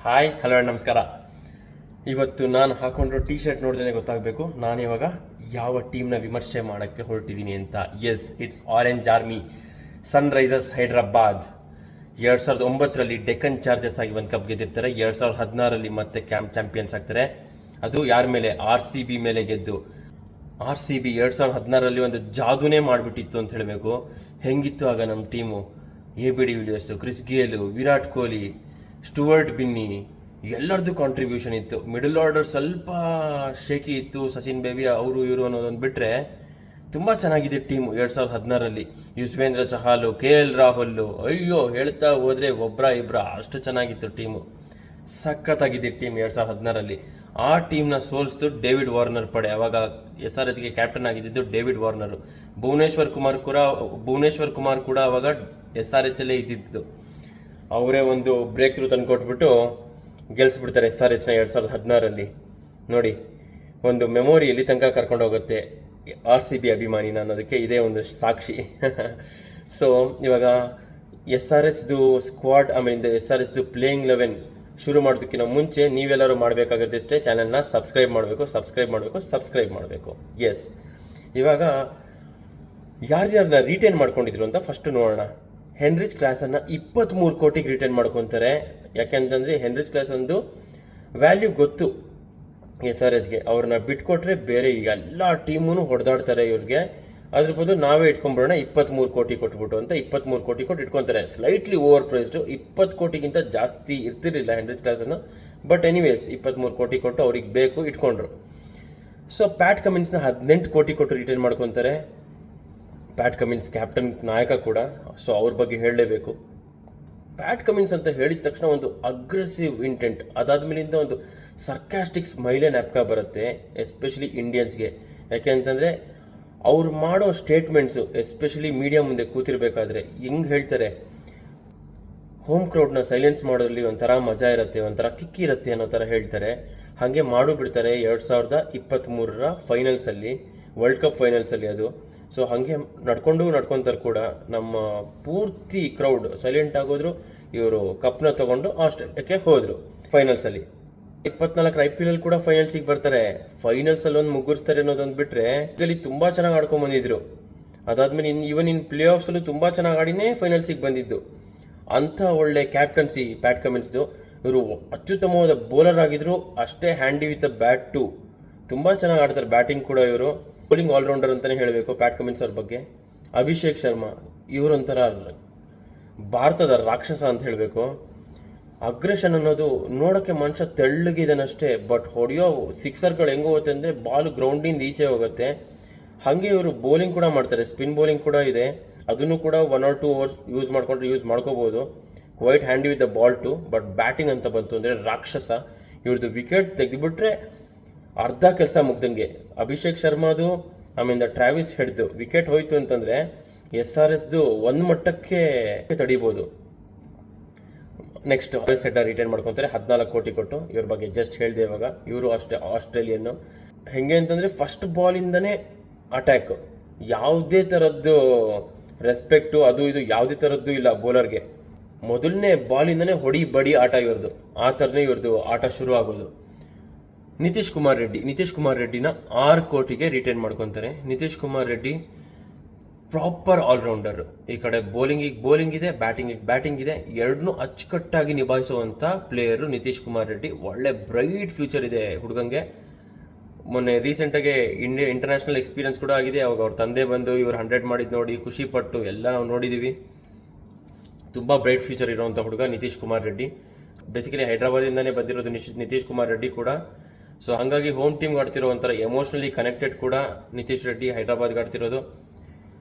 Hi hello ನಮಸ್ಕಾರ. ಇವತ್ತು ನಾನು ಹಾಕೊಂಡಿರೋ ಟಿ ಶರ್ಟ್ ನೋಡಿದ್ರೆ ಗೊತ್ತಾಗಬೇಕು ನಾನಿವಾಗ ಯಾವ ಟೀಮ್ನ ವಿಮರ್ಶೆ ಮಾಡೋಕ್ಕೆ ಹೊರಟಿದ್ದೀನಿ ಅಂತ. Yes, it's orange army, Sunrisers Hyderabad. 2009ರಲ್ಲಿ ಡೆಕ್ಕನ್ ಚಾರ್ಜರ್ಸ್ ಆಗಿ ಒಂದು ಕಪ್ ಗೆದ್ದಿರ್ತಾರೆ. 2016ರಲ್ಲಿ ಮತ್ತೆ ಚಾಂಪಿಯನ್ಸ್ ಆಗ್ತಾರೆ. ಅದು ಯಾರ ಮೇಲೆ? RCB ಮೇಲೆ ಗೆದ್ದು. RCB 2016ರಲ್ಲಿ ಒಂದು ಜಾದೂನೇ ಮಾಡಿಬಿಟ್ಟಿತ್ತು ಅಂತ ಹೇಳಬೇಕು. ಹೆಂಗಿತ್ತು ಆಗ ನಮ್ಮ team? AB de Villiers, Chris Gayle, Virat Kohli, Stuart Binny, ಎಲ್ಲರದ್ದು ಕಾಂಟ್ರಿಬ್ಯೂಷನ್ ಇತ್ತು. ಮಿಡಲ್ ಆರ್ಡರ್ ಸ್ವಲ್ಪ ಶೇಕಿ ಇತ್ತು, ಸಚಿನ್ ಬೇಬಿ ಅವರು ಇವರು ಅನ್ನೋದೊಂದು ಬಿಟ್ಟರೆ ತುಂಬ ಚೆನ್ನಾಗಿದೆ ಟೀಮು 2016ರಲ್ಲಿ. ಯುಸ್ವೇಂದ್ರ ಚಹಾಲು, KL ರಾಹುಲ್, ಅಯ್ಯೋ ಹೇಳ್ತಾ ಹೋದರೆ ಒಬ್ಬರ ಇಬ್ಬರ ಅಷ್ಟು ಚೆನ್ನಾಗಿತ್ತು ಟೀಮು. ಸಖತ್ತಾಗಿದೆ ಟೀಮ್ 2016ರಲ್ಲಿ. ಆ ಟೀಮ್ನ ಸೋಲಿಸ್ತು ಡೇವಿಡ್ ವಾರ್ನರ್ ಪಡೆ. ಅವಾಗ SRHಗೆ ಕ್ಯಾಪ್ಟನ್ ಆಗಿದ್ದು ಡೇವಿಡ್ ವಾರ್ನರು. ಭುವನೇಶ್ವರ್ ಕುಮಾರ್ ಕೂಡ ಅವಾಗ SRHಲ್ಲೇ ಇದ್ದಿದ್ದು. ಅವರೇ ಒಂದು ಬ್ರೇಕ್ ಥ್ರೂ ತಂದು ಕೊಟ್ಬಿಟ್ಟು ಗೆಲ್ಲಿಸ್ಬಿಡ್ತಾರೆ SRHನ 2016ರಲ್ಲಿ. ನೋಡಿ, ಒಂದು ಮೆಮೊರಿ ಎಲ್ಲಿ ತನಕ ಕರ್ಕೊಂಡು ಹೋಗುತ್ತೆ RCB ಅಭಿಮಾನಿನ ಅನ್ನೋದಕ್ಕೆ ಇದೇ ಒಂದು ಸಾಕ್ಷಿ. ಸೊ ಇವಾಗ SRHದು ಸ್ಕ್ವಾಡ್, ಆಮೇಲಿಂದ SRHದು ಪ್ಲೇಯಿಂಗ್ 11 ಶುರು ಮಾಡೋದಕ್ಕಿಂತ ಮುಂಚೆ ನೀವೆಲ್ಲರೂ ಮಾಡಬೇಕಾಗಿರೋದಿಷ್ಟೇ, ಚಾನಲ್ನ ಸಬ್ಸ್ಕ್ರೈಬ್ ಮಾಡಬೇಕು. ಎಸ್, ಇವಾಗ ಯಾರ್ಯಾರನ್ನ ರಿಟೈನ್ ಮಾಡ್ಕೊಂಡಿದ್ರು ಅಂತ ಫಸ್ಟ್ ನೋಡೋಣ. ಹೆನ್ರಿಚ್ ಕ್ಲಾಸನ್ನು 23 ಕೋಟಿಗೆ ರಿಟೈನ್ ಮಾಡ್ಕೊತಾರೆ. ಯಾಕೆಂತಂದರೆ ಹೆನ್ರಿಚ್ ಕ್ಲಾಸ್ ಒಂದು ವ್ಯಾಲ್ಯೂ ಗೊತ್ತು SRHಗೆ. ಅವ್ರನ್ನ ಬಿಟ್ಕೊಟ್ರೆ ಬೇರೆ ಎಲ್ಲ ಟೀಮೂ ಹೊಡೆದಾಡ್ತಾರೆ ಇವ್ರಿಗೆ. ಅದ್ರ ಬದಲು ನಾವೇ ಇಟ್ಕೊಂಡ್ಬಿಡೋಣ 23 ಕೋಟಿ ಕೊಟ್ಬಿಟ್ಟು ಅಂತ 23 ಕೋಟಿ ಕೊಟ್ಟು ಇಟ್ಕೊತಾರೆ. Slightly over ಪ್ರೈಸ್ಡು. 20 ಕೋಟಿಗಿಂತ ಜಾಸ್ತಿ ಇರ್ತಿರಲಿಲ್ಲ ಹೆನ್ರಿಚ್ ಕ್ಲಾಸನ್ನು. ಬಟ್ ಎನಿವೇಸ್ 23 ಕೋಟಿ ಕೊಟ್ಟು ಅವ್ರಿಗೆ ಬೇಕು ಇಟ್ಕೊಂಡ್ರು. ಸೊ ಪ್ಯಾಟ್ ಕಮಿನ್ಸ್ನ 18 ಕೋಟಿ ಕೊಟ್ಟು ರಿಟೈನ್ ಮಾಡ್ಕೊತಾರೆ. ಪ್ಯಾಟ್ ಕಮಿನ್ಸ್ ಕ್ಯಾಪ್ಟನ್, ನಾಯಕ ಕೂಡ. ಸೊ ಅವ್ರ ಬಗ್ಗೆ ಹೇಳಲೇಬೇಕು. ಪ್ಯಾಟ್ ಕಮಿನ್ಸ್ ಅಂತ ಹೇಳಿದ ತಕ್ಷಣ ಒಂದು ಅಗ್ರೆಸಿವ್ ಇಂಟೆಂಟ್, ಅದಾದ್ಮೇಲಿಂದ ಒಂದು ಸರ್ಕ್ಯಾಸ್ಟಿಕ್ ಸ್ಮೈಲೇ ನ್ಯಾಪ್ಕ ಬರುತ್ತೆ, ಎಸ್ಪೆಷಲಿ ಇಂಡಿಯನ್ಸ್ಗೆ. ಯಾಕೆ ಅಂತಂದರೆ ಅವ್ರು ಮಾಡೋ ಸ್ಟೇಟ್ಮೆಂಟ್ಸು, ಎಸ್ಪೆಷಲಿ ಮೀಡಿಯಾ ಮುಂದೆ ಕೂತಿರ್ಬೇಕಾದ್ರೆ ಹೆಂಗೆ ಹೇಳ್ತಾರೆ, ಹೋಮ್ ಕ್ರೌಡ್ನ ಸೈಲೆನ್ಸ್ ಮಾಡೋದ್ರಲ್ಲಿ ಒಂಥರ ಮಜಾ ಇರುತ್ತೆ, ಒಂಥರ ಕಿಕ್ ಇರುತ್ತೆ ಅನ್ನೋ ಥರ ಹೇಳ್ತಾರೆ. ಹಾಗೆ ಮಾಡು ಬಿಡ್ತಾರೆ 2023ರ ಫೈನಲ್ಸಲ್ಲಿ, ವರ್ಲ್ಡ್ ಕಪ್ ಫೈನಲ್ಸಲ್ಲಿ ಅದು. ಸೊ ಹಾಗೆ ನಡ್ಕೊತಾರೆ ಕೂಡ. ನಮ್ಮ ಪೂರ್ತಿ ಕ್ರೌಡ್ ಸೈಲೆಂಟ್ ಆಗೋದ್ರು. ಇವರು ಕಪ್ನ ತೊಗೊಂಡು ಆಸ್ಟ್ರೇಲಿಯಾಕ್ಕೆ ಹೋದರು ಫೈನಲ್ಸಲ್ಲಿ. 24ರ IPL ಕೂಡ ಫೈನಲ್ಸಿಗೆ ಬರ್ತಾರೆ. ಫೈನಲ್ಸಲ್ಲಿ ಒಂದು ಮುಗ್ಗಿಸ್ತಾರೆ ಅನ್ನೋದೊಂದು ಬಿಟ್ಟರೆ ಇಲ್ಲಿ ತುಂಬ ಚೆನ್ನಾಗಿ ಆಡ್ಕೊಂಡ್ಬಂದಿದ್ರು. ಅದಾದಮೇಲೆ ಇನ್ ಪ್ಲೇ ಆಫ್ಸಲ್ಲೂ ತುಂಬ ಚೆನ್ನಾಗಿ ಆಡಿನೇ ಫೈನಲ್ಸಿಗೆ ಬಂದಿದ್ದು. ಅಂಥ ಒಳ್ಳೆ ಕ್ಯಾಪ್ಟನ್ಸಿ ಪ್ಯಾಟ್ ಕಮಿನ್ಸ್ದು. ಇವರು ಅತ್ಯುತ್ತಮವಾದ ಬೌಲರ್ ಆಗಿದ್ರು, ಅಷ್ಟೇ handy with a bat too. ತುಂಬ ಚೆನ್ನಾಗಿ ಆಡ್ತಾರೆ ಬ್ಯಾಟಿಂಗ್ ಕೂಡ ಇವರು. ಬೌಲಿಂಗ್ ಆಲ್ರೌಂಡರ್ ಅಂತಲೇ ಹೇಳಬೇಕು ಪ್ಯಾಟ್ ಕಮಿನ್ಸ್ ಅವ್ರ ಬಗ್ಗೆ. ಅಭಿಷೇಕ್ ಶರ್ಮಾ ಇವರೊಂಥರ ಭಾರತದ ರಾಕ್ಷಸ ಅಂತ ಹೇಳಬೇಕು. ಅಗ್ರೆಷನ್ ಅನ್ನೋದು ನೋಡೋಕ್ಕೆ ಮನುಷ್ಯ ತೆಳ್ಳಗಿದಾನಷ್ಟೇ, ಬಟ್ ಹೊಡೆಯೋ ಸಿಕ್ಸರ್ಗಳು ಹೆಂಗೆ ಹೋಗುತ್ತೆ ಅಂದರೆ ಬಾಲ್ ಗ್ರೌಂಡಿಂದ ಈಚೆ ಹೋಗುತ್ತೆ. ಹಾಗೆ ಇವರು ಬೌಲಿಂಗ್ ಕೂಡ ಮಾಡ್ತಾರೆ, ಸ್ಪಿನ್ ಬೌಲಿಂಗ್ ಕೂಡ ಇದೆ. ಅದನ್ನು ಕೂಡ 1 or 2 ಓವರ್ಸ್ ಯೂಸ್ ಮಾಡ್ಕೋಬೋದು. Quite handy with the ball too. But batting ಅಂತ ಬಂತು ಅಂದರೆ ರಾಕ್ಷಸ. ಇವ್ರದ್ದು ವಿಕೆಟ್ ತೆಗೆದುಬಿಟ್ರೆ ಅರ್ಧ ಕೆಲಸ ಮುಗ್ದಂಗೆ. ಅಭಿಷೇಕ್ ಶರ್ಮಾದು, ಆಮೇಲೆ ಟ್ರಾವಿಸ್ ಹೆಡ್ದು ವಿಕೆಟ್ ಹೋಯ್ತು ಅಂತಂದರೆ SRHದು ಒಂದು ಮಟ್ಟಕ್ಕೆ ತಡಿಬೋದು. ನೆಕ್ಸ್ಟ್ ಟ್ರಾವಿಸ್ ಹೆಡ್ ರಿಟೈನ್ ಮಾಡ್ಕೊತಾರೆ 14 ಕೋಟಿ ಕೊಟ್ಟು. ಇವ್ರ ಬಗ್ಗೆ ಜಸ್ಟ್ ಹೇಳಿದೆ ಇವಾಗ. ಇವರು ಅಷ್ಟೇ ಆಸ್ಟ್ರೇಲಿಯನ್ನು. ಹೆಂಗೆ ಅಂತಂದರೆ ಫಸ್ಟ್ ಬಾಲಿಂದನೇ ಅಟ್ಯಾಕ್, ಯಾವುದೇ ಥರದ್ದು ರೆಸ್ಪೆಕ್ಟು ಅದು ಇದು ಯಾವುದೇ ಥರದ್ದು ಇಲ್ಲ ಬೌಲರ್ಗೆ. ಮೊದಲನೇ ಬಾಲಿಂದನೇ ಹೊಡಿ ಬಡಿ ಆಟ ಇವ್ರದ್ದು. ಆ ಥರನೇ ಇವ್ರದ್ದು ಆಟ ಶುರು ಆಗೋದು. ನಿತೀಶ್ ಕುಮಾರ್ ರೆಡ್ಡಿನ 6 ಕೋಟಿಗೆ ರಿಟೈನ್ ಮಾಡ್ಕೊತಾರೆ. Nitish Kumar Reddy proper all rounder. ಈ ಕಡೆ ಬೌಲಿಂಗ್ ಇದೆ, ಬ್ಯಾಟಿಂಗ್ ಇದೆ, ಎರಡನ್ನೂ ಅಚ್ಚುಕಟ್ಟಾಗಿ ನಿಭಾಯಿಸುವಂಥ ಪ್ಲೇಯರು ನಿತೀಶ್ ಕುಮಾರ್ ರೆಡ್ಡಿ. ಒಳ್ಳೆ ಬ್ರೈಟ್ ಫ್ಯೂಚರ್ ಇದೆ ಹುಡುಗಂಗೆ. ಮೊನ್ನೆ ರೀಸೆಂಟಾಗಿ ಇಂಟರ್ನ್ಯಾಷನಲ್ ಎಕ್ಸ್ಪೀರಿಯನ್ಸ್ ಕೂಡ ಆಗಿದೆ. ಅವಾಗ ಅವ್ರ ತಂದೆ ಬಂದು ಇವ್ರು 100 ಮಾಡಿದ್ದು ನೋಡಿ ಖುಷಿ ಪಟ್ಟು ಎಲ್ಲ ನಾವು ನೋಡಿದ್ದೀವಿ. ತುಂಬ ಬ್ರೈಟ್ ಫ್ಯೂಚರ್ ಇರೋವಂಥ ಹುಡುಗ ನಿತೀಶ್ ಕುಮಾರ್ ರೆಡ್ಡಿ. ಬೇಸಿಕಲಿ ಹೈದ್ರಾಬಾದಿಂದನೇ ಬಂದಿರೋದು ನಿತೀಶ್ ಕುಮಾರ್ ರೆಡ್ಡಿ ಕೂಡ. ಸೊ ಹಾಗಾಗಿ ಹೋಮ್ ಟೀಮ್ಗೆ ಆಡ್ತಿರೋ ಒಂಥರ ಎಮೋಷ್ನಲಿ ಕನೆಕ್ಟೆಡ್ ಕೂಡ ನಿತೀಶ್ ರೆಡ್ಡಿ ಹೈದ್ರಾಬಾದ್ಗೆ ಆಡ್ತಿರೋದು.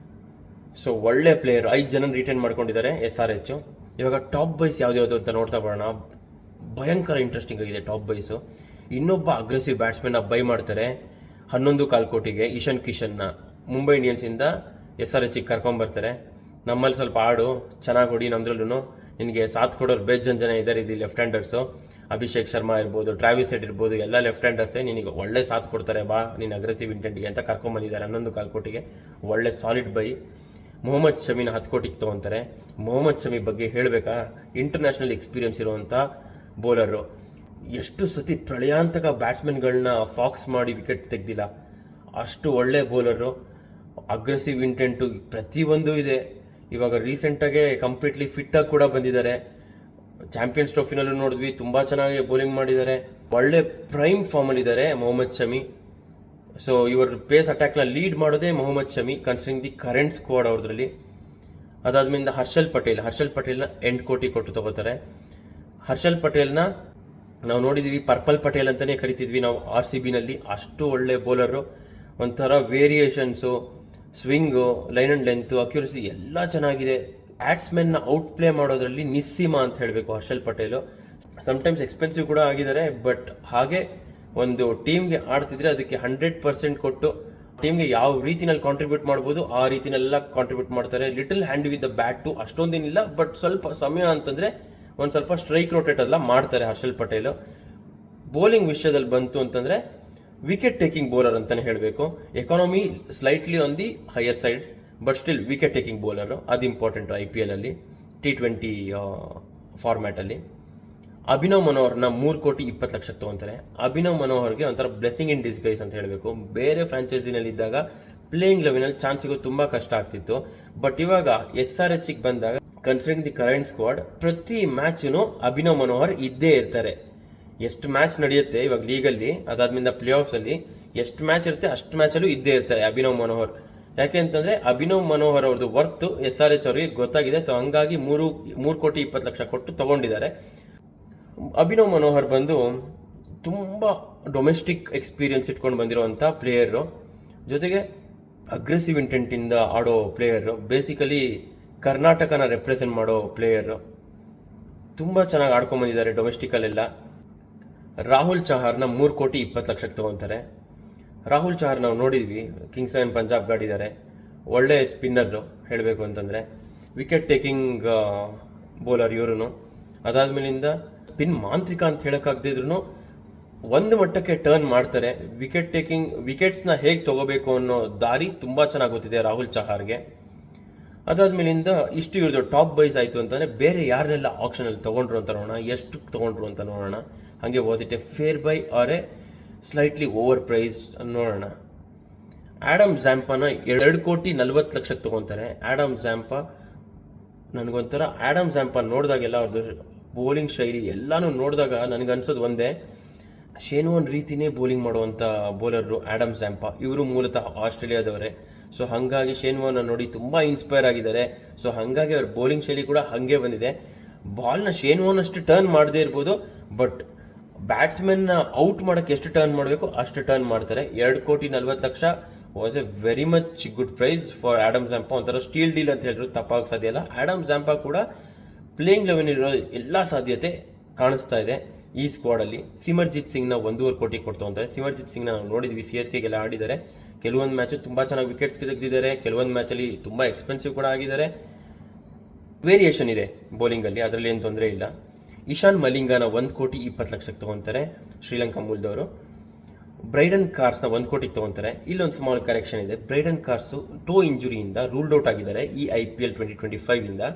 ಸೊ ಒಳ್ಳೆ ಪ್ಲೇಯರ್. 5 ಜನ ರಿಟೈನ್ ಮಾಡ್ಕೊಂಡಿದ್ದಾರೆ SRH. ಇವಾಗ ಟಾಪ್ ಬೈಸ್ ಯಾವ್ದು ಅಂತ ನೋಡ್ತಾ ಬರೋಣ. ಭಯಂಕರ ಇಂಟ್ರೆಸ್ಟಿಂಗ್ ಆಗಿದೆ ಟಾಪ್ ಬೈಸು. ಇನ್ನೊಬ್ಬ ಅಗ್ರೆಸಿವ್ ಬ್ಯಾಟ್ಸ್ಮನ್ನ ಬೈ ಮಾಡ್ತಾರೆ 11.25 ಕೋಟಿಗೆ. ಇಶಾನ್ ಕಿಶನ್ನ ಮುಂಬೈ ಇಂಡಿಯನ್ಸಿಂದ SRHಗೆ ಕರ್ಕೊಂಬರ್ತಾರೆ. ನಮ್ಮಲ್ಲಿ ಸ್ವಲ್ಪ ಆಡು ಚೆನ್ನಾಗಿ ಹೊಡಿ, ನಮ್ದ್ರಲ್ಲೂ ನಿನಗೆ ಸಾಥ್ ಕೊಡೋರು ಬೇಜನ್ ಜನ ಇದ್ದಾರೆ. ಇದು ಲೆಫ್ಟ್ ಹ್ಯಾಂಡರ್ಸು. ಅಭಿಷೇಕ್ ಶರ್ಮಾ ಇರ್ಬೋದು, ಟ್ರಾವಿಸ್ ಹೆಡ್ ಇರ್ಬೋದು, ಎಲ್ಲ ಲೆಫ್ಟ್ ಹ್ಯಾಂಡರ್ಸೇ. ನಿನಗೆ ಒಳ್ಳೆ ಸಾಥ್ ಕೊಡ್ತಾರೆ, ಬಾ ನೀನು ಅಗ್ರೆಸಿವ್ ಇಂಟೆಂಟಿಗೆ ಅಂತ ಕರ್ಕೊಂಬಂದಿದ್ದಾರೆ 11.25 ಕೋಟಿಗೆ. ಒಳ್ಳೆ ಸಾಲಿಡ್ ಬೈ. ಮೊಹಮ್ಮದ್ ಶಮಿನ 10 ಕೋಟಿಗೆ ತೊಗೊತಾರೆ. ಮೊಹಮ್ಮದ್ ಶಮಿ ಬಗ್ಗೆ ಹೇಳಬೇಕಾ? ಇಂಟರ್ನ್ಯಾಷನಲ್ ಎಕ್ಸ್ಪೀರಿಯನ್ಸ್ ಇರುವಂಥ ಬೌಲರು. ಎಷ್ಟು ಸತಿ ಪ್ರಳಯಾಂತಕ ಬ್ಯಾಟ್ಸ್ಮನ್ಗಳನ್ನ ಫಾಕ್ಸ್ ಮಾಡಿ ವಿಕೆಟ್ ತೆಗ್ದಿಲ್ಲ, ಅಷ್ಟು ಒಳ್ಳೆ ಬೌಲರು. ಅಗ್ರೆಸಿವ್ ಇಂಟೆಂಟು ಪ್ರತಿಯೊಂದು ಇದೆ. ಇವಾಗ ರೀಸೆಂಟಾಗೆ ಕಂಪ್ಲೀಟ್ಲಿ ಫಿಟ್ಟಾಗಿ ಕೂಡ ಬಂದಿದ್ದಾರೆ. ಚಾಂಪಿಯನ್ಸ್ ಟ್ರೋಫಿನಲ್ಲೂ ನೋಡಿದ್ವಿ, ತುಂಬ ಚೆನ್ನಾಗಿ ಬೌಲಿಂಗ್ ಮಾಡಿದ್ದಾರೆ. ಒಳ್ಳೆ ಪ್ರೈಮ್ ಫಾರ್ಮಲ್ಲಿದ್ದಾರೆ ಮೊಹಮ್ಮದ್ ಶಮಿ. ಸೊ ಇವರು ಪೇಸ್ ಅಟ್ಯಾಕ್ನ ಲೀಡ್ ಮಾಡೋದೇ Mohammed Shami, considering the current squad ಅವ್ರದ್ರಲ್ಲಿ. ಅದಾದ್ಮೇಲೆ ಹರ್ಷಲ್ ಪಟೇಲ್ನ 8 ಕೋಟಿ ಕೊಟ್ಟು ತಗೋತಾರೆ. ಹರ್ಷಲ್ ಪಟೇಲ್ನ ನಾವು ನೋಡಿದ್ವಿ, ಪರ್ಪಲ್ ಪಟೇಲ್ ಅಂತಲೇ ಕರಿತಿದ್ವಿ ನಾವು RCBನಲ್ಲಿ. ಅಷ್ಟು ಒಳ್ಳೆ ಬೌಲರು. ಒಂಥರ variations, swing, line and length, accuracy ಎಲ್ಲ ಚೆನ್ನಾಗಿದೆ. ಬ್ಯಾಟ್ಸ್ಮನ್ನ ಔಟ್ ಪ್ಲೇ ಮಾಡೋದ್ರಲ್ಲಿ ನಿಸ್ಸೀಮ ಅಂತ ಹೇಳಬೇಕು ಹರ್ಷಲ್ ಪಟೇಲು. ಸಮ್ಟೈಮ್ಸ್ ಎಕ್ಸ್ಪೆನ್ಸಿವ್ ಕೂಡ ಆಗಿದ್ದಾರೆ, ಬಟ್ ಹಾಗೆ ಒಂದು ಟೀಮ್ಗೆ ಆಡ್ತಿದ್ರೆ ಅದಕ್ಕೆ 100% ಕೊಟ್ಟು ಟೀಮ್ಗೆ ಯಾವ ರೀತಿನಲ್ಲಿ ಕಾಂಟ್ರಿಬ್ಯೂಟ್ ಮಾಡ್ಬೋದು ಆ ರೀತಿನೆಲ್ಲ ಕಾಂಟ್ರಿಬ್ಯೂಟ್ ಮಾಡ್ತಾರೆ. Little hand with the bat, ಅಷ್ಟೊಂದೇನಿಲ್ಲ, ಬಟ್ ಸ್ವಲ್ಪ ಸಮಯ ಅಂತಂದರೆ ಒಂದು ಸ್ವಲ್ಪ ಸ್ಟ್ರೈಕ್ ರೊಟೇಟ್ ಎಲ್ಲ ಮಾಡ್ತಾರೆ ಹರ್ಷಲ್ ಪಟೇಲು. ಬೌಲಿಂಗ್ ವಿಷಯದಲ್ಲಿ ಬಂತು ಅಂತಂದರೆ ವಿಕೆಟ್ ಟೇಕಿಂಗ್ ಬೌಲರ್ ಅಂತಲೇ ಹೇಳಬೇಕು. Economy slightly on the higher side, but still wicket taking bowler, ಅದು ಇಂಪಾರ್ಟೆಂಟು IPL T20 ಫಾರ್ಮ್ಯಾಟಲ್ಲಿ. ಅಭಿನವ್ ಮನೋಹರ್ನ 3 ಕೋಟಿ 20 ಲಕ್ಷಕ್ಕೆ ತೊಗೊತಾರೆ. ಅಭಿನವ್ ಮನೋಹರ್ಗೆ ಒಂಥರ ಬ್ಲೆಸ್ಸಿಂಗ್ ಇನ್ ಡಿಸ್ಗೈಸ್ ಅಂತ ಹೇಳಬೇಕು. ಬೇರೆ ಫ್ರಾಂಚೈಸಿನಲ್ಲಿದ್ದಾಗ ಪ್ಲೇಯಿಂಗ್ ಲೆವೆನಲ್ಲಿ ಚಾನ್ಸ್ ಸಿಗೋದು ತುಂಬ ಕಷ್ಟ ಆಗ್ತಿತ್ತು, ಬಟ್ ಇವಾಗ SRHಗೆ ಬಂದಾಗ ಕನ್ಸಿಡರಿಂಗ್ ದಿ ಕರೆಂಟ್ ಸ್ಕ್ವಾಡ್ ಪ್ರತಿ ಮ್ಯಾಚೂ ಅಭಿನವ್ ಮನೋಹರ್ ಇದ್ದೇ ಇರ್ತಾರೆ. ಎಷ್ಟು ಮ್ಯಾಚ್ ನಡೆಯುತ್ತೆ ಇವಾಗ ಲೀಗಲ್ಲಿ, ಅದಾದ್ಮೇಲೆ ಪ್ಲೇ ಆಫ್ಸಲ್ಲಿ ಎಷ್ಟು ಮ್ಯಾಚ್ ಇರುತ್ತೆ ಅಷ್ಟು ಮ್ಯಾಚಲ್ಲೂ ಇದ್ದೇ ಇರ್ತಾರೆ ಅಭಿನವ್ ಮನೋಹರ್. ಯಾಕೆ ಅಂತಂದರೆ ಅಭಿನವ್ ಮನೋಹರ್ ಅವ್ರದ್ದು ವರ್ತ್ SRH ಅವ್ರಿಗೆ ಗೊತ್ತಾಗಿದೆ. ಸೊ ಹಂಗಾಗಿ 3 ಕೋಟಿ 20 ಲಕ್ಷ ಕೊಟ್ಟು ತೊಗೊಂಡಿದ್ದಾರೆ. ಅಭಿನವ್ ಮನೋಹರ್ ಬಂದು ತುಂಬ ಡೊಮೆಸ್ಟಿಕ್ ಎಕ್ಸ್ಪೀರಿಯನ್ಸ್ ಇಟ್ಕೊಂಡು ಬಂದಿರೋವಂಥ ಪ್ಲೇಯರು, ಜೊತೆಗೆ ಅಗ್ರೆಸಿವ್ ಇಂಟೆಂಟಿಂದ ಆಡೋ ಪ್ಲೇಯರು, ಬೇಸಿಕಲಿ ಕರ್ನಾಟಕನ ರೆಪ್ರೆಸೆಂಟ್ ಮಾಡೋ ಪ್ಲೇಯರು. ತುಂಬ ಚೆನ್ನಾಗಿ ಆಡ್ಕೊಂಬಂದಿದ್ದಾರೆ ಡೊಮೆಸ್ಟಿಕಲ್ಲೆಲ್ಲ. ರಾಹುಲ್ ಚಹಾರ್ನ 3 ಕೋಟಿ 20 ಲಕ್ಷಕ್ಕೆ ತೊಗೊತಾರೆ. ರಾಹುಲ್ ಚಹಾರ್ ನಾವು ನೋಡಿದ್ವಿ, ಕಿಂಗ್ಸ್ 11 ಪಂಜಾಬ್ ಗಾಡಿದ್ದಾರೆ. ಒಳ್ಳೆ ಸ್ಪಿನ್ನರು ಹೇಳಬೇಕು ಅಂತಂದರೆ, ವಿಕೆಟ್ ಟೇಕಿಂಗ್ ಬೌಲರ್ ಇವರು. ಅದಾದ್ಮೇಲಿಂದ ಸ್ಪಿನ್ ಮಾಂತ್ರಿಕ ಅಂತ ಹೇಳೋಕ್ಕಾಗದಿದ್ರು ಒಂದು ಮಟ್ಟಕ್ಕೆ ಟರ್ನ್ ಮಾಡ್ತಾರೆ. ವಿಕೆಟ್ಸ್ನ ಹೇಗೆ ತೊಗೋಬೇಕು ಅನ್ನೋ ದಾರಿ ತುಂಬ ಚೆನ್ನಾಗಿ ಗೊತ್ತಿದೆ ರಾಹುಲ್ ಚಹಾರ್ಗೆ. ಅದಾದ್ಮೇಲಿಂದ ಇಷ್ಟು ಇವ್ರದ್ದು ಟಾಪ್ ಬೈಸ್ ಆಯಿತು ಅಂತಂದರೆ ಬೇರೆ ಯಾರನ್ನೆಲ್ಲ ಆಪ್ಷನಲ್ಲಿ ತೊಗೊಂಡ್ರು ಅಂತ ನೋಡೋಣ, ಎಷ್ಟು ತೊಗೊಂಡ್ರು ಅಂತ ನೋಡೋಣ. ಹಾಗೆ was it a fair buy or a slightly over price ನೋಡೋಣ. ಆ್ಯಡಮ್ ಝ್ಯಾಂಪಾನ 2 ಕೋಟಿ 40 ಲಕ್ಷಕ್ಕೆ ತೊಗೊತಾರೆ. ಆ್ಯಡಮ್ ಝ್ಯಾಂಪಾ ನನಗೊಂಥರ ಆ್ಯಡಮ್ ಝ್ಯಾಂಪಾ ನೋಡಿದಾಗೆಲ್ಲ ಅವ್ರದ್ದು ಬೌಲಿಂಗ್ ಶೈಲಿ ಎಲ್ಲನೂ ನೋಡಿದಾಗ ನನಗನ್ಸೋದು ಒಂದೇ, ಶೇನ್ ವಾರ್ನ್ ರೀತಿಯೇ ಬೌಲಿಂಗ್ ಮಾಡುವಂಥ ಬೌಲರು ಆ್ಯಡಮ್ ಝ್ಯಾಂಪಾ. ಇವರು ಮೂಲತಃ ಆಸ್ಟ್ರೇಲಿಯಾದವರೇ. ಸೊ ಹಾಗಾಗಿ ಶೇನ್ ವಾರ್ನ ನೋಡಿ ತುಂಬ ಇನ್ಸ್ಪೈರ್ ಆಗಿದ್ದಾರೆ. ಸೊ ಹಾಗಾಗಿ ಅವ್ರ ಬೌಲಿಂಗ್ ಶೈಲಿ ಕೂಡ ಹಾಗೆ ಬಂದಿದೆ. ಬಾಲ್ನ ಶೇನ್ ವಾರ್ನ್ ಅಷ್ಟು ಟರ್ನ್ ಮಾಡದೇ ಇರ್ಬೋದು, ಬಟ್ ಬ್ಯಾಟ್ಸ್ಮನ್ನ ಔಟ್ ಮಾಡೋಕ್ಕೆ ಎಷ್ಟು ಟರ್ನ್ ಮಾಡಬೇಕು ಅಷ್ಟು ಟರ್ನ್ ಮಾಡ್ತಾರೆ. 2 crore 40 lakh was a very much good price for Adam Zampa. ಒಂಥರ ಸ್ಟೀಲ್ ಡೀಲ್ ಅಂತ ಹೇಳಿದ್ರು ತಪ್ಪಾಗಿ ಸಾಧ್ಯ ಇಲ್ಲ. ಆ್ಯಡಮ್ ಝ್ಯಾಂಪಾ ಕೂಡ ಪ್ಲೇಯಿಂಗ್ ಲೆವೆನ್ ಇರೋ ಎಲ್ಲ ಸಾಧ್ಯತೆ ಕಾಣಿಸ್ತಾ ಇದೆ ಈ ಸ್ಕ್ವಾಡಲ್ಲಿ. ಸಿಮರ್ಜಿತ್ ಸಿಂಗ್ನ 1.5 ಕೋಟಿ ಕೊಡ್ತಾ. ಸಿಮರ್ಜಿತ್ ಸಿಂಗ್ನ ನಾವು ನೋಡಿದ್ವಿ, CSKಗೆಲ್ಲ ಆಡಿದ್ದಾರೆ. ಕೆಲವೊಂದು ಮ್ಯಾಚು ತುಂಬ ಚೆನ್ನಾಗಿ ವಿಕೆಟ್ಸ್ ತೆಗೆದಿದ್ದಾರೆ, ಕೆಲವೊಂದು ಮ್ಯಾಚಲ್ಲಿ ತುಂಬ ಎಕ್ಸ್ಪೆನ್ಸಿವ್ ಕೂಡ ಆಗಿದ್ದಾರೆ. ವೇರಿಯೇಷನ್ ಇದೆ ಬೌಲಿಂಗಲ್ಲಿ, ಅದರಲ್ಲಿ ಏನು ತೊಂದರೆ ಇಲ್ಲ. ಇಶಾನ್ ಮಲಿಂಗಾನ 1 ಕೋಟಿ 20 ಲಕ್ಷಕ್ಕೆ ತೊಗೊತಾರೆ ಶ್ರೀಲಂಕಾ ಮೂಲದವರು. ಬ್ರೈಡನ್ ಕಾರ್ಸ್ನ 1 ಕೋಟಿಗೆ ತೊಗೊತಾರೆ. ಇಲ್ಲೊಂದು ಸ್ಮಾಲ್ ಕರೆಕ್ಷನ್ ಇದೆ. ಬ್ರೈಡನ್ ಕಾರ್ಸು ಟೋ ಇಂಜುರಿಯಿಂದ ರೂಲ್ಡ್ ಔಟ್ ಆಗಿದ್ದಾರೆ ಈ IPL 2025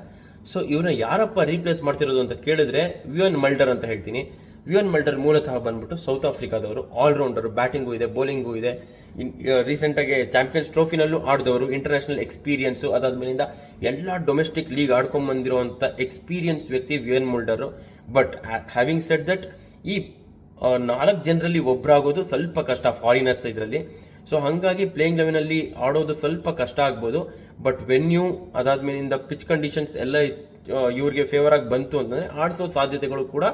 ಸೊ ಇವ್ರನ್ನ ಯಾರಪ್ಪ ರೀಪ್ಲೇಸ್ ಮಾಡ್ತಿರೋದು ಅಂತ ಕೇಳಿದ್ರೆ ವಿಯನ್ ಮಲ್ಡರ್ ಅಂತ ಹೇಳ್ತೀನಿ. ವಿಯನ್ ಮಲ್ಡರ್ ಮೂಲತಃ ಬಂದ್ಬಿಟ್ಟು ಸೌತ್ ಆಫ್ರಿಕಾದವರು, ಆಲ್ರೌಂಡರು, ಬ್ಯಾಟಿಂಗು ಇದೆ, ಬೌಲಿಂಗು ಇದೆ. ರೀಸೆಂಟಾಗಿ ಚಾಂಪಿಯನ್ಸ್ ಟ್ರೋಫಿನಲ್ಲೂ ಆಡಿದವರು, ಇಂಟರ್ನ್ಯಾಷನಲ್ ಎಕ್ಸ್ಪೀರಿಯನ್ಸು, ಅದಾದ್ಮೇಲಿಂದ ಎಲ್ಲ ಡೊಮೆಸ್ಟಿಕ್ ಲೀಗ್ ಆಡ್ಕೊಂಬಂದಿರುವಂಥ ಎಕ್ಸ್ಪೀರಿಯನ್ಸ್ ವ್ಯಕ್ತಿ ವಿಯನ್ ಮಲ್ಡರು. ಬಟ್ ಹ್ಯಾವಿಂಗ್ ಸೆಡ್ ದಟ್, ಈ 4 ಜನರಲ್ಲಿ ಒಬ್ಬರಾಗೋದು ಸ್ವಲ್ಪ ಕಷ್ಟ ಫಾರಿನರ್ಸ್ ಇದರಲ್ಲಿ. ಸೊ ಹಾಗಾಗಿ ಪ್ಲೇಯಿಂಗ್ ಲೆವೆನಲ್ಲಿ ಆಡೋದು ಸ್ವಲ್ಪ ಕಷ್ಟ ಆಗ್ಬೋದು. ಬಟ್ ವೆನ್ಯೂ ಅದಾದ್ಮೇಲಿಂದ ಪಿಚ್ ಕಂಡೀಷನ್ಸ್ ಎಲ್ಲ ಇವ್ರಿಗೆ ಫೇವರ್ ಆಗಿ ಬಂತು ಅಂತಂದರೆ ಆಡಿಸೋ ಸಾಧ್ಯತೆಗಳು ಕೂಡ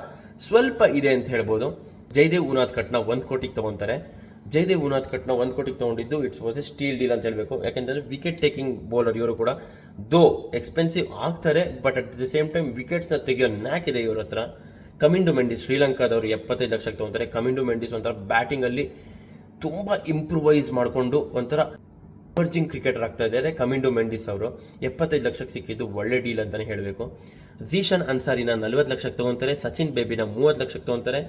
ಸ್ವಲ್ಪ ಇದೆ ಅಂತ ಹೇಳ್ಬೋದು. ಜೈದೇವ್ ಉನಾದ್ಕಟ್ನ 1 ಕೋಟಿಗೆ ತೊಗೊತಾರೆ. ಜೈದೇವ್ ಉನಾದ್ಕಟ್ನ 1 ಕೋಟಿಗೆ ತೊಗೊಂಡಿದ್ದು it's was A steel deal ಅಂತ ಹೇಳಬೇಕು. ಯಾಕೆಂದರೆ ವಿಕೆಟ್ ಟೇಕಿಂಗ್ ಬೌಲರ್ ಇವರು ಕೂಡ. ದೋ ಎಕ್ಸ್ಪೆನ್ಸಿವ್ ಆಗ್ತಾರೆ, but at the same time ವಿಕೆಟ್ಸ್ನ ತೆಗೆಯೋ ನ್ಯಾಕ್ ಇದೆ ಇವ್ರ ಹತ್ರ. ಕಮಿಂಡು ಮೆಂಡಿಸ್ ಶ್ರೀಲಂಕಾದವರು 75 ಲಕ್ಷಕ್ಕೆ ತೊಗೊತಾರೆ. ಕಮಿಂಡು ಮೆಂಡಿಸ್ ಒಂಥರ ಬ್ಯಾಟಿಂಗಲ್ಲಿ ತುಂಬ ಇಂಪ್ರೂವೈಸ್ ಮಾಡಿಕೊಂಡು ಒಂಥರ ಎಮರ್ಜಿಂಗ್ ಕ್ರಿಕೆಟರ್ ಆಗ್ತಾ ಇದ್ದಾರೆ ಕಮಿಂಡು ಮೆಂಡಿಸ್ ಅವರು. 75 ಲಕ್ಷಕ್ಕೆ ಸಿಕ್ಕಿದ್ದು ಒಳ್ಳೆ ಡೀಲ್ ಅಂತಲೇ ಹೇಳಬೇಕು. ಝೀಶನ್ ಅನ್ಸಾರಿನ 40 ಲಕ್ಷಕ್ಕೆ ತೊಗೊತಾರೆ. ಸಚಿನ್ ಬೇಬಿನ 30 ಲಕ್ಷಕ್ಕೆ ತೊಗೊತಾರೆ.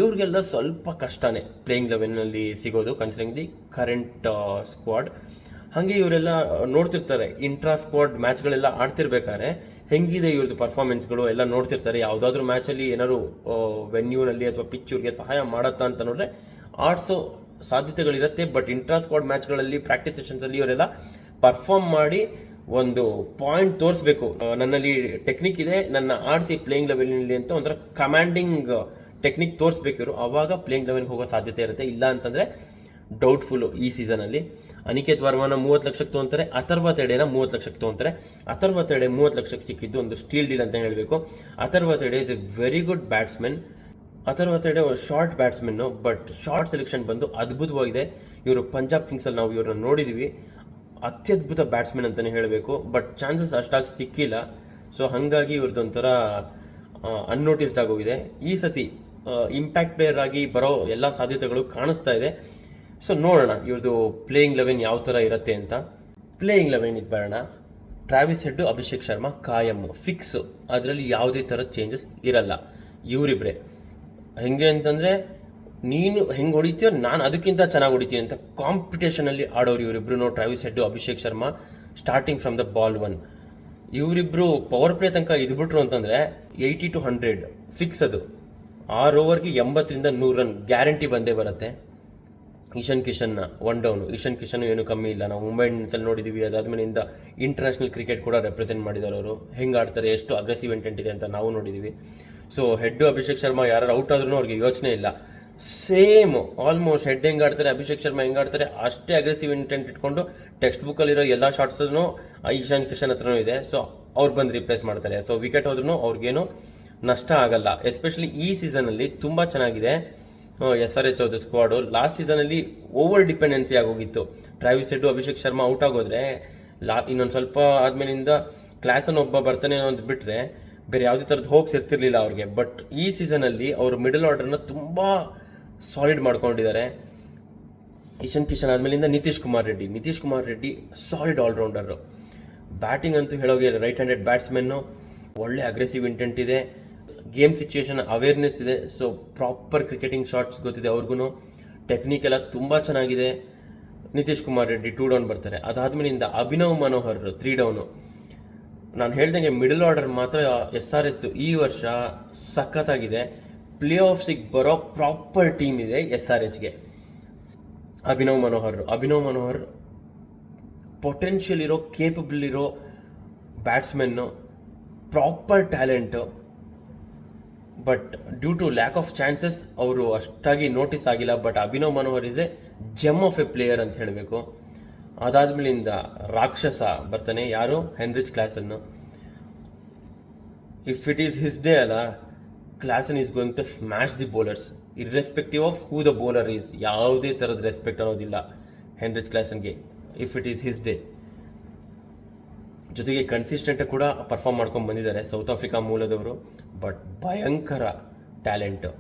ಇವ್ರಿಗೆಲ್ಲ ಸ್ವಲ್ಪ ಕಷ್ಟನೇ ಪ್ಲೇಯಿಂಗ್ ಲೆವೆನ್ನಲ್ಲಿ ಸಿಗೋದು, ಕನ್ಸಿಡರಿಂಗ್ ದಿ ಕರೆಂಟ್ ಸ್ಕ್ವಾಡ್. ಹಾಗೆ ಇವರೆಲ್ಲ ನೋಡ್ತಿರ್ತಾರೆ ಇಂಟ್ರಾ ಸ್ಕ್ವಾಡ್ ಮ್ಯಾಚ್ಗಳೆಲ್ಲ ಆಡ್ತಿರ್ಬೇಕಾದ್ರೆ ಹೆಂಗಿದೆ ಇವ್ರದ್ದು ಪರ್ಫಾರ್ಮೆನ್ಸ್ಗಳು ಎಲ್ಲ ನೋಡ್ತಿರ್ತಾರೆ. ಯಾವುದಾದ್ರೂ ಮ್ಯಾಚಲ್ಲಿ ಏನಾದ್ರು ವೆನ್ಯೂನಲ್ಲಿ ಅಥವಾ ಪಿಚ್ ಇವ್ರಿಗೆ ಸಹಾಯ ಮಾಡತ್ತಾ ಅಂತ ನೋಡಿದ್ರೆ ಆಡಿಸೋ ಸಾಧ್ಯತೆಗಳಿರುತ್ತೆ. ಬಟ್ ಇಂಟ್ರಾ ಸ್ಕ್ವಾಡ್ ಮ್ಯಾಚ್ಗಳಲ್ಲಿ ಪ್ರಾಕ್ಟೀಸ್ ಸೆಷನ್ಸಲ್ಲಿ ಇವರೆಲ್ಲ ಪರ್ಫಾರ್ಮ್ ಮಾಡಿ ಒಂದು ಪಾಯಿಂಟ್ ತೋರಿಸ್ಬೇಕು, ನನ್ನಲ್ಲಿ ಟೆಕ್ನಿಕ್ ಇದೆ, ನನ್ನ ಆಡಿಸಿ ಪ್ಲೇಯಿಂಗ್ ಲೆವೆಲ್ನಲ್ಲಿ ಅಂತ ಒಂಥರ ಕಮಾಂಡಿಂಗ್ ಟೆಕ್ನಿಕ್ ತೋರಿಸ್ಬೇಕು ಇವರು. ಆವಾಗ ಪ್ಲೇಯಿಂಗ್ ಲೆವೆಲ್ಗೆ ಹೋಗೋ ಸಾಧ್ಯತೆ ಇರುತ್ತೆ. ಇಲ್ಲ ಅಂತಂದರೆ ಡೌಟ್ಫುಲ್ಲು ಈ ಸೀಸನಲ್ಲಿ. ಅನಿಕೇತ್ ವರ್ಮನ 30 ಲಕ್ಷಕ್ಕೆ ತೊಗೊಂತಾರೆ, ಅಥರ್ವ ತೆಡೆನ 30 ಲಕ್ಷಕ್ಕೆ ತೊಗೊಂತಾರೆ. ಅಥರ್ವ ತೆಡೆ 30 ಲಕ್ಷಕ್ಕೆ ಸಿಕ್ಕಿದ್ದು ಒಂದು ಸ್ಟೀಲ್ ಡೀಲ್ ಅಂತ ಹೇಳಬೇಕು. Atharva Taide is a very good batsman. Atharva Taide short batsman, but shot selection ಬಂದು ಅದ್ಭುತವಾಗಿದೆ. ಇವರು ಪಂಜಾಬ್ ಕಿಂಗ್ಸಲ್ಲಿ ನಾವು ಇವ್ರನ್ನ ನೋಡಿದ್ದೀವಿ, ಅತ್ಯದ್ಭುತ ಬ್ಯಾಟ್ಸ್ಮನ್ ಅಂತಲೇ ಹೇಳಬೇಕು. ಬಟ್ ಚಾನ್ಸಸ್ ಅಷ್ಟಾಗಿ ಸಿಕ್ಕಿಲ್ಲ. ಸೊ ಹಾಗಾಗಿ ಇವ್ರದ್ದೊಂಥರ ಅನ್ನೋಟಿಸ್ಡ್ ಆಗೋಗಿದೆ. ಈ ಸತಿ ಇಂಪ್ಯಾಕ್ಟ್ ಪ್ಲೇಯರ್ ಆಗಿ ಬರೋ ಎಲ್ಲ ಸಾಧ್ಯತೆಗಳು ಕಾಣಿಸ್ತಾ ಇದೆ. ಸೊ ನೋಡೋಣ ಇವ್ರದ್ದು ಪ್ಲೇಯಿಂಗ್ ಲೆವೆನ್ ಯಾವ ಥರ ಇರುತ್ತೆ ಅಂತ. ಪ್ಲೇಯಿಂಗ್ ಲೆವೆನಿಗೆ ಬರೋಣ. ಟ್ರಾವಿಸ್ ಹೆಡ್, ಅಭಿಷೇಕ್ ಶರ್ಮಾ ಕಾಯಮ್ಮು ಫಿಕ್ಸು, ಅದರಲ್ಲಿ ಯಾವುದೇ ಥರ ಚೇಂಜಸ್ ಇರಲ್ಲ. ಇವರಿಬ್ಬರೇ ಹೆಂಗೆ ಅಂತಂದರೆ ನೀನು ಹೆಂಗೆ ಹೊಡಿತೀಯೋ ನಾನು ಅದಕ್ಕಿಂತ ಚೆನ್ನಾಗಿ ಹೊಡಿತೀನಿ ಅಂತ ಕಾಂಪಿಟೇಷನಲ್ಲಿ ಆಡೋರು ಇವರಿಬ್ರು. Travis Head, Abhishek Sharma starting from the ball 1. ಇವರಿಬ್ಬರು ಪವರ್ ಪ್ಲೇ ತನಕ ಇದ್ಬಿಟ್ರು ಅಂತಂದರೆ 80 to 100 ಫಿಕ್ಸ್. ಅದು 6 ಓವರ್ಗೆ 80ರಿಂದ 100 ರನ್ ಗ್ಯಾರಂಟಿ ಬಂದೇ ಬರುತ್ತೆ. ಇಶಾನ್ ಕಿಶನ್ನ 1 ಡೌನು. ಇಶಾನ್ ಕಿಶನ್ ಏನು ಕಮ್ಮಿ ಇಲ್ಲ, ನಾವು ಮುಂಬೈ ಇಂಡಿಯನ್ಸಲ್ಲಿ ನೋಡಿದ್ದೀವಿ. ಅದಾದ್ಮೇಲಿಂದ ಇಂಟರ್ನ್ಯಾಷನಲ್ ಕ್ರಿಕೆಟ್ ಕೂಡ ರೆಪ್ರೆಸೆಂಟ್ ಮಾಡಿದ್ದಾರೆ ಅವರು. ಹೆಂಗೆ ಆಡ್ತಾರೆ, ಎಷ್ಟು ಅಗ್ರೆಸಿವ್ ಇಂಟೆಂಟ್ ಇದೆ ಅಂತ ನಾವು ನೋಡಿದ್ದೀವಿ. ಸೊ ಹೆಡ್, ಅಭಿಷೇಕ್ ಶರ್ಮಾ ಯಾರು ಔಟ್ ಆದ್ರೂ ಅವ್ರಿಗೆ ಯೋಚನೆ ಇಲ್ಲ. ಸೇಮ್ ಆಲ್ಮೋಸ್ಟ್ ಹೆಡ್ ಹೆಂಗೆ ಆಡ್ತಾರೆ, ಅಭಿಷೇಕ್ ಶರ್ಮಾ ಹೆಂಗೆ ಆಡ್ತಾರೆ ಅಷ್ಟೇ ಅಗ್ರೆಸಿವ್ ಇಂಟೆಂಟ್ ಇಟ್ಕೊಂಡು ಟೆಕ್ಸ್ಟ್ ಬುಕ್ಕಲ್ಲಿರೋ ಎಲ್ಲ ಶಾರ್ಟ್ಸೂ ಇಶಾನ್ ಕಿಶನ್ ಹತ್ರನೂ ಇದೆ. ಸೊ ಅವ್ರು ಬಂದು ರಿಪ್ಲೇಸ್ ಮಾಡ್ತಾರೆ. ಸೊ ವಿಕೆಟ್ ಹೋದ್ರೂ ಅವ್ರಿಗೇನು ನಷ್ಟ ಆಗಲ್ಲ. ಎಸ್ಪೆಷಲಿ ಈ ಸೀಸನಲ್ಲಿ ತುಂಬ ಚೆನ್ನಾಗಿದೆ SRH ಅವ್ರದ್ದು ಸ್ಕ್ವಾಡು. ಲಾಸ್ಟ್ ಸೀಸನಲ್ಲಿ ಓವರ್ ಡಿಪೆಂಡೆನ್ಸಿ ಆಗೋಗಿತ್ತು. Travis Head, Abhishek Sharma out ಆಗೋದ್ರೆ ಇನ್ನೊಂದು ಸ್ವಲ್ಪ ಆದ್ಮೇಲಿಂದ ಕ್ಲಾಸನ್ನು ಒಬ್ಬ ಬರ್ತಾನೆ ಅಂತ ಬಿಟ್ಟರೆ ಬೇರೆ ಯಾವುದೇ ಥರದ್ದು ಹೋಪ್ಸ್ ಇರ್ತಿರ್ಲಿಲ್ಲ ಅವ್ರಿಗೆ. ಬಟ್ ಈ ಸೀಸನಲ್ಲಿ ಅವರು ಮಿಡಲ್ ಆರ್ಡರ್ನ ತುಂಬ ಸಾಲಿಡ್ ಮಾಡ್ಕೊಂಡಿದ್ದಾರೆ. ಇಶಾನ್ ಕಿಶನ್ ಆದಮೇಲಿಂದ Nitish Kumar Reddy solid allrounder. Batting ಅಂತೂ ಹೇಳೋಗೆ ರೈಟ್ ಹ್ಯಾಂಡೆಡ್ ಬ್ಯಾಟ್ಸ್ಮನ್ನು, ಒಳ್ಳೆ ಅಗ್ರೆಸಿವ್ ಇಂಟೆಂಟ್ ಇದೆ, ಗೇಮ್ ಸಿಚುಯೇಷನ್ ಅವೇರ್ನೆಸ್ ಇದೆ. ಸೊ ಪ್ರಾಪರ್ ಕ್ರಿಕೆಟಿಂಗ್ ಶಾಟ್ಸ್ ಗೊತ್ತಿದೆ ಅವ್ರಿಗೂ. ಟೆಕ್ನಿಕ್ ಎಲ್ಲ ತುಂಬ ಚೆನ್ನಾಗಿದೆ. ನಿತೀಶ್ ಕುಮಾರ್ ರೆಡ್ಡಿ 2 ಡೌನ್ ಬರ್ತಾರೆ. ಅದಾದ್ಮೇಲಿಂದ ಅಭಿನವ್ ಮನೋಹರ್ 3 ಡೌನು. ನಾನು ಹೇಳ್ದಂಗೆ ಮಿಡಲ್ ಆರ್ಡರ್ ಮಾತ್ರ SRH ಈ ವರ್ಷ ಸಖತ್ತಾಗಿದೆ. ಪ್ಲೇ ಆಫ್ಸಿಗೆ ಬರೋ ಪ್ರಾಪರ್ ಟೀಮ್ ಇದೆ SRHಗೆ. ಅಭಿನವ್ ಮನೋಹರ್ ಪೊಟೆನ್ಷಿಯಲ್ ಇರೋ, ಕೇಪಬಲ್ ಇರೋ batsman, proper talent. But due to lack of chances ಅವರು ಅಷ್ಟಾಗಿ ನೋಟಿಸ್ ಆಗಿಲ್ಲ. But Abhinav Manohar is a gem of a player ಅಂತ ಹೇಳಬೇಕು. ಅದಾದ್ಮೇಲಿಂದ ರಾಕ್ಷಸ ಬರ್ತಾನೆ, ಯಾರು? Heinrich Klaasen. If it is his day ಅಲ್ಲ, Klaasen is going to smash the bowlers irrespective of who the bowler is. ಯಾವುದೇ ಥರದ ರೆಸ್ಪೆಕ್ಟ್ ಅನ್ನೋದಿಲ್ಲ ಹೆನ್ರಿಚ್ ಕ್ಲಾಸನ್ಗೆ if it is his day. ಜೊತೆಗೆ ಕನ್ಸಿಸ್ಟೆಂಟ್ ಕೂಡ ಪರ್ಫಾರ್ಮ್ ಮಾಡ್ಕೊಂಡು ಬಂದಿದ್ದಾರೆ, ಸೌತ್ ಆಫ್ರಿಕಾ ಮೂಲದವರು. ಬಟ್ ಭಯಂಕರ talent.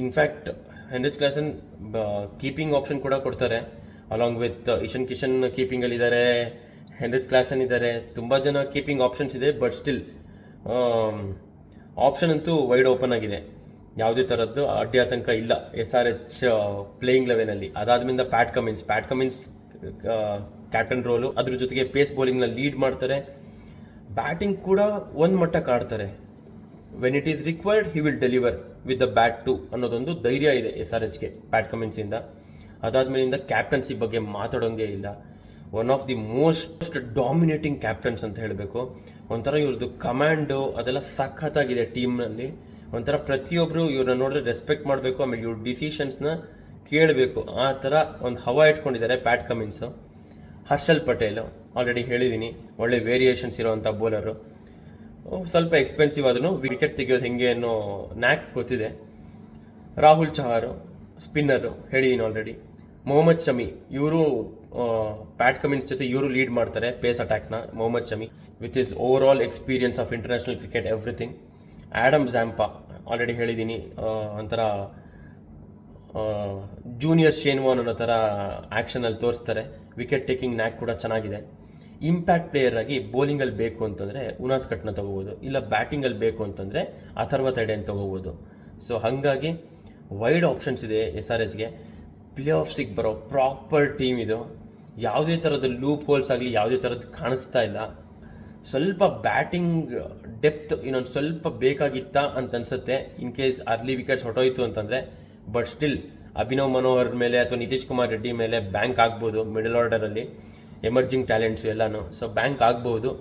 In fact Heinrich Klaasen keeping option ಕೂಡ ಕೊಡ್ತಾರೆ, ಅಲಾಂಗ್ ವಿತ್ ಇಶಾನ್ ಕಿಶನ್ ಕೀಪಿಂಗಲ್ಲಿದ್ದಾರೆ, ಹೆನ್ರಿಚ್ ಕ್ಲಾಸನ್ ಇದ್ದಾರೆ, ತುಂಬ ಜನ ಕೀಪಿಂಗ್ ಆಪ್ಷನ್ಸ್ ಇದೆ. ಬಟ್ ಸ್ಟಿಲ್ ಆಪ್ಷನ್ ಅಂತೂ ವೈಡ್ ಓಪನ್ ಆಗಿದೆ, ಯಾವುದೇ ಥರದ್ದು ಅಡ್ಡಿ ಆತಂಕ ಇಲ್ಲ SRH ಪ್ಲೇಯಿಂಗ್ ಲೆವೆನಲ್ಲಿ. ಅದಾದ್ಮೇಲೆ ಪ್ಯಾಟ್ ಕಮಿನ್ಸ್ ಕ್ಯಾಪ್ಟನ್ ರೋಲು, ಅದ್ರ ಜೊತೆಗೆ ಪೇಸ್ ಬೌಲಿಂಗ್ನ ಲೀಡ್ ಮಾಡ್ತಾರೆ. ಬ್ಯಾಟಿಂಗ್ ಕೂಡ ಒಂದು ಮಟ್ಟಕ್ಕೆ ಆಡ್ತಾರೆ. When it is required he will deliver with the bat too ಅನ್ನೋದೊಂದು ಧೈರ್ಯ ಇದೆ SRHಗೆ ಪ್ಯಾಟ್ ಕಮಿನ್ಸಿಂದ. ಅದಾದ್ಮೇಲಿಂದ ಕ್ಯಾಪ್ಟನ್ಸಿ ಬಗ್ಗೆ ಮಾತಾಡೋಂಗೆ ಇಲ್ಲ. One of the most dominating captains ಅಂತ ಹೇಳಬೇಕು. ಒಂಥರ ಇವ್ರದ್ದು ಕಮಾಂಡು ಅದೆಲ್ಲ ಸಖತ್ತಾಗಿದೆ ಟೀಮ್ನಲ್ಲಿ. ಒಂಥರ ಪ್ರತಿಯೊಬ್ಬರು ಇವ್ರನ್ನ ನೋಡಿದ್ರೆ ರೆಸ್ಪೆಕ್ಟ್ ಮಾಡಬೇಕು, ಆಮೇಲೆ ಇವ್ರ ಡಿಸಿಷನ್ಸ್ನ ಕೇಳಬೇಕು, ಆ ಥರ ಒಂದು ಹವಾ ಇಟ್ಕೊಂಡಿದ್ದಾರೆ Pat Cummins. Harshal Patel already ಹೇಳಿದ್ದೀನಿ, ಒಳ್ಳೆ ವೇರಿಯೇಷನ್ಸ್ ಇರೋವಂಥ ಬೌಲರು. ಸ್ವಲ್ಪ ಎಕ್ಸ್ಪೆನ್ಸಿವ್ ಆದ್ರೂ ವಿಕೆಟ್ ತೆಗೆಯೋದು ಹೆಂಗೆ ಅನ್ನೋ ನ್ಯಾಕ್ ಗೊತ್ತಿದೆ. ರಾಹುಲ್ ಚಹಾರು ಸ್ಪಿನ್ನರು ಹೇಳಿದ್ದೀನಿ ಆಲ್ರೆಡಿ. ಮೊಹಮ್ಮದ್ ಶಮಿ ಇವರು ಪ್ಯಾಟ್ ಕಮಿನ್ಸ್ ಜೊತೆ ಇವರು ಲೀಡ್ ಮಾಡ್ತಾರೆ ಪೇಸ್ ಅಟ್ಯಾಕ್ನ. Mohammed Shami with his overall experience of international cricket everything. Adam Zampa already ಹೇಳಿದ್ದೀನಿ, ಒಂಥರ ಜೂನಿಯರ್ ಶೇನ್ವಾನ್ ಅನ್ನೋ ಥರ ಆ್ಯಕ್ಷನಲ್ಲಿ ತೋರಿಸ್ತಾರೆ. ವಿಕೆಟ್ ಟೇಕಿಂಗ್ ನ್ಯಾಕ್ ಕೂಡ ಚೆನ್ನಾಗಿದೆ. ಇಂಪ್ಯಾಕ್ಟ್ ಪ್ಲೇಯರ್ ಆಗಿ ಬೌಲಿಂಗಲ್ಲಿ ಬೇಕು ಅಂತಂದರೆ ಉನಾದ್ ಕಟ್ನ ತೊಗೋಬೋದು, ಇಲ್ಲ ಬ್ಯಾಟಿಂಗಲ್ಲಿ ಬೇಕು ಅಂತಂದರೆ ಅಥರ್ವ ತೆಡೆಯನ್ನು ತೊಗೋಬೋದು. ಸೊ ಹಾಗಾಗಿ ವೈಡ್ ಆಪ್ಷನ್ಸ್ ಇದೆ SRHಗೆ. ಪ್ಲೇ ಆಫ್ಸಿಗೆ ಬರೋ ಪ್ರಾಪರ್ ಟೀಮ್ ಇದು. ಯಾವುದೇ ಥರದ ಲೂಪ್ ಹೋಲ್ಸ್ ಆಗಲಿ ಯಾವುದೇ ಥರದ್ದು ಕಾಣಿಸ್ತಾ ಇಲ್ಲ. ಸ್ವಲ್ಪ ಬ್ಯಾಟಿಂಗ್ ಡೆಪ್ತ್ ಇನ್ನೊಂದು ಸ್ವಲ್ಪ ಬೇಕಾಗಿತ್ತಾ ಅಂತ ಅನ್ಸುತ್ತೆ. ಇನ್ ಕೇಸ್ ಅರ್ಲಿ ವಿಕೆಟ್ಸ್ ಹೊಟ್ಟೋಯ್ತು ಅಂತಂದರೆ. ಬಟ್ ಸ್ಟಿಲ್ ಅಭಿನವ್ ಮನೋಹರ್ ಮೇಲೆ ಅಥವಾ ನಿತೀಶ್ ಕುಮಾರ್ ರೆಡ್ಡಿ ಮೇಲೆ ಬ್ಯಾಂಕ್ ಆಗ್ಬೋದು. ಮಿಡಲ್ ಆರ್ಡರಲ್ಲಿ ಎಮರ್ಜಿಂಗ್ ಟ್ಯಾಲೆಂಟ್ಸು ಎಲ್ಲನೂ, ಸೊ ಬ್ಯಾಂಕ್ ಆಗ್ಬೋದು.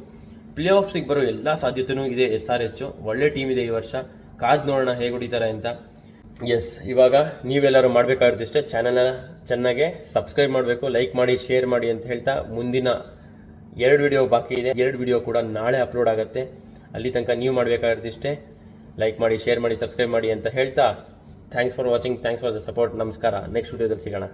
ಪ್ಲೇ ಆಫ್ಸಿಗೆ ಬರೋ ಎಲ್ಲ ಸಾಧ್ಯತೆಯೂ ಇದೆ. SRH ಒಳ್ಳೆ ಟೀಮ್ ಇದೆ ಈ ವರ್ಷ. ಕಾದು ನೋಡೋಣ ಹೇಗೆ ಹೊಡಿತಾರೆ ಅಂತ. ಎಸ್, ಇವಾಗ ನೀವೆಲ್ಲರೂ ಮಾಡಬೇಕಾಗಿರೋದಿಷ್ಟೇ, ಚಾನಲ್ನ ಚೆನ್ನಾಗೆ ಸಬ್ಸ್ಕ್ರೈಬ್ ಮಾಡಬೇಕು, ಲೈಕ್ ಮಾಡಿ, ಶೇರ್ ಮಾಡಿ ಅಂತ ಹೇಳ್ತಾ, ಮುಂದಿನ 2 ವಿಡಿಯೋ ಬಾಕಿ ಇದೆ. 2 ವಿಡಿಯೋ ಕೂಡ ನಾಳೆ ಅಪ್ಲೋಡ್ ಆಗುತ್ತೆ. ಅಲ್ಲಿ ತನಕ ನೀವು ಮಾಡಬೇಕಾಗಿರೋದಿಷ್ಟೇ, ಲೈಕ್ ಮಾಡಿ, ಶೇರ್ ಮಾಡಿ, ಸಬ್ಸ್ಕ್ರೈಬ್ ಮಾಡಿ ಅಂತ ಹೇಳ್ತಾ, thanks for watching, thanks for the support. ನಮಸ್ಕಾರ. ನೆಕ್ಸ್ಟ್ ವಿಡಿಯೋದಲ್ಲಿ ಸಿಗೋಣ.